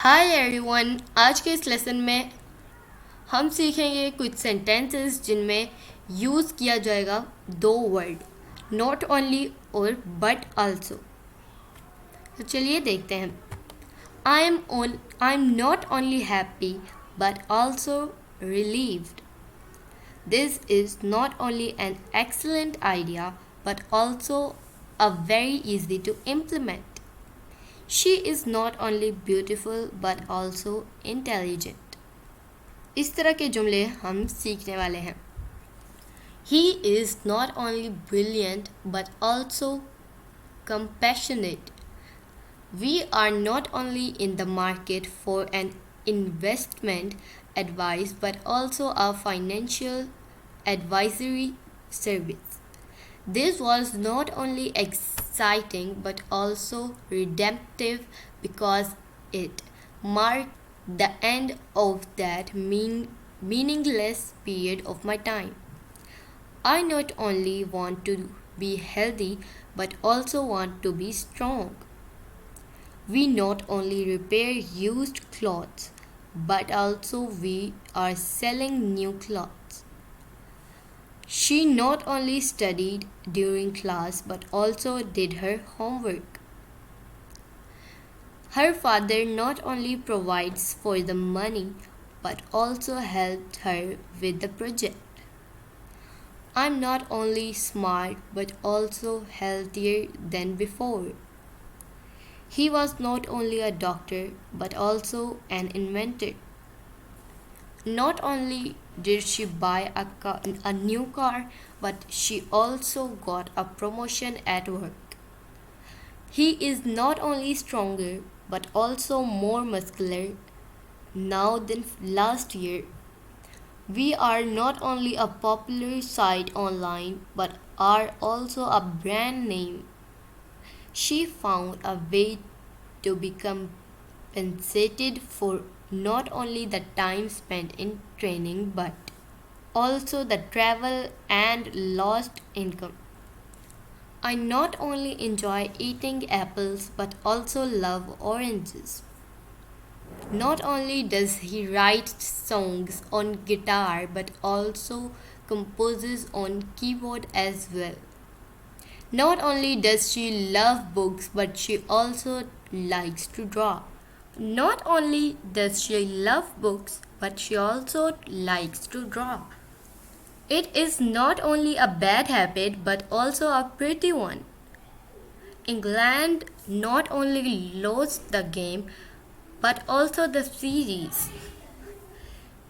Hi everyone. आज के इस लेसन में हम सीखेंगे कुछ सेंटेंसेस जिनमें यूज़ किया जाएगा दो वर्ड, नॉट ओनली और बट आल्सो। तो चलिए देखते हैं। I am not only happy but also relieved. This is not only an excellent idea but also a very easy to implement. She is not only beautiful but also intelligent. इस तरह के जुमले हम सीखने वाले हैं। He is not only brilliant but also compassionate. We are not only in the market for an investment advice but also a financial advisory service. This was not only exciting but also redemptive because it marked the end of that meaningless period of my time. I not only want to be healthy but also want to be strong. We not only repair used clothes but also we are selling new clothes. She not only studied during class but also did her homework. Her father not only provides for the money but also helped her with the project. I'm not only smart but also healthier than before. He was not only a doctor but also an inventor. Not only did she buy a new car, but she also got a promotion at work. He is not only stronger but also more muscular now than last year. We are not only a popular site online but are also a brand name. She found a way to be compensated for not only the time spent in training but also the travel and lost income. I not only enjoy eating apples but also love oranges. Not only does he write songs on guitar but also composes on keyboard as well. Not only does she love books but she also likes to draw. Not only does she love books but she also likes to draw. It is not only a bad habit but also a pretty one. England not only lost the game but also the series.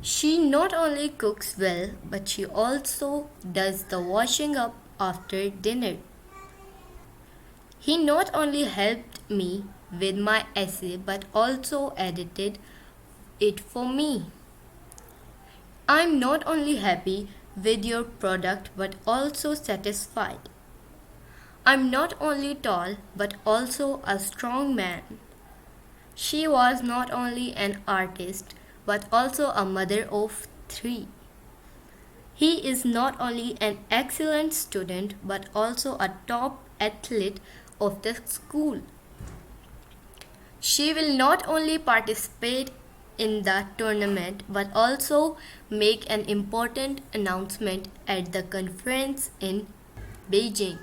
She not only cooks well but she also does the washing up after dinner. He not only helped me with my essay but also edited it for me. I'm not only happy with your product but also satisfied. I'm not only tall but also a strong man. She was not only an artist but also a mother of three. He is not only an excellent student but also a top athlete of the school. She will not only participate in the tournament but also make an important announcement at the conference in Beijing.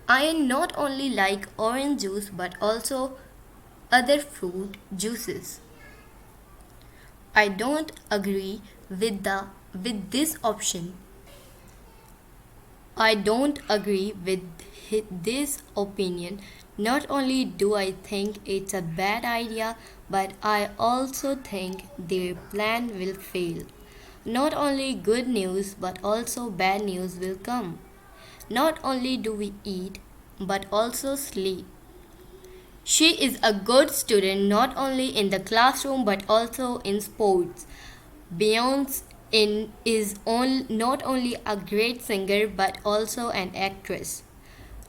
I not only like orange juice but also other fruit juices. I don't agree with this option. I don't agree with this opinion. Not only do I think it's a bad idea, but I also think their plan will fail. Not only good news, but also bad news will come. Not only do we eat, but also sleep. She is a good student not only in the classroom but also in sports. Beyonce not only a great singer but also an actress.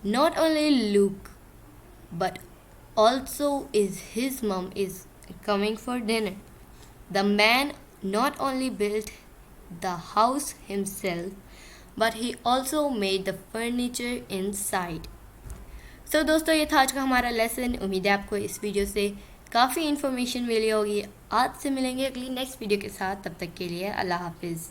Not only Luke but also his mom is coming for dinner. The man not only built the house himself but he also made the furniture inside. दोस्तों ये था आज का हमारा lesson. उम्मीद है आपको इस वीडियो से काफ़ी इन्फॉर्मेशन मिली होगी। आज से मिलेंगे अगली नेक्स्ट वीडियो के साथ, तब तक के लिए अल्लाह हाफिज़।